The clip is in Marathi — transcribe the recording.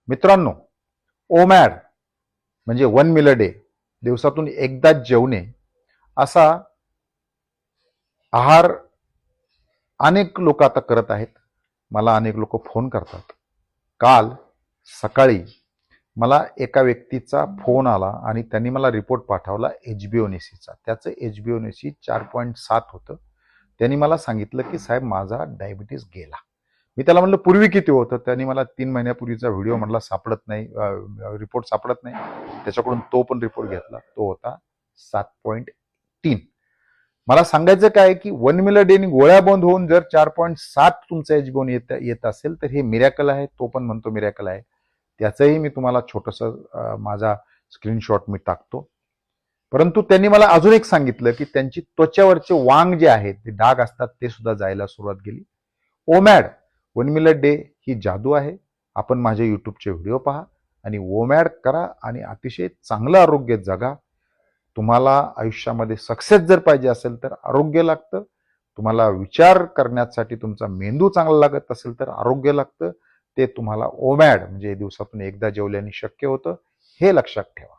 मित्रांनो, ओमॅड म्हणजे 1 मील अ डे, दिवसातून एकदाच जेवणे, असा आहार अनेक लोक आता करत आहेत. मला अनेक लोक फोन करतात. काल सकाळी मला एका व्यक्तीचा फोन आला आणि त्यांनी मला रिपोर्ट पाठवला HbA1cचा. त्याचं HbA1c 4.7 होतं. त्यांनी मला सांगितलं की साहेब माझा डायबिटीस गेला. मी त्याला म्हणलं पूर्वी किती होतं? त्यांनी मला 3 महिन्यापूर्वीचा व्हिडिओ म्हणला सापडत नाही, रिपोर्ट सापडत नाही. त्याच्याकडून तो पण रिपोर्ट घेतला, तो होता 7.3. मला सांगायचं काय की 1 मील अ डे गोळ्या बंद होऊन जर 4.7 तुमचं HbA1 येत असेल तर हे मिरॅकल आहे. तो पण म्हणतो मिरॅकल आहे. त्याचंही मी तुम्हाला छोटंसं माझा स्क्रीनशॉट मी टाकतो. परंतु त्यांनी मला अजून एक सांगितलं की त्यांची त्वचेवरचे वांग जे आहेत, ते डाग असतात, ते सुद्धा जायला सुरुवात केली. ओमॅड 1 मील अ डे ही जादू आहे. आपण माझ्या यूट्यूबचे व्हिडिओ पहा आणि ओमॅड करा आणि अतिशय चांगलं आरोग्य जगा. तुम्हाला आयुष्यामध्ये सक्सेस जर पाहिजे असेल तर आरोग्य लागतं. तुम्हाला विचार करण्यासाठी तुमचा मेंदू चांगला लागत असेल तर आरोग्य लागतं. ते तुम्हाला ओमॅड म्हणजे दिवसातून एकदा जेवल्याने शक्य होतं. हे लक्षात ठेवा.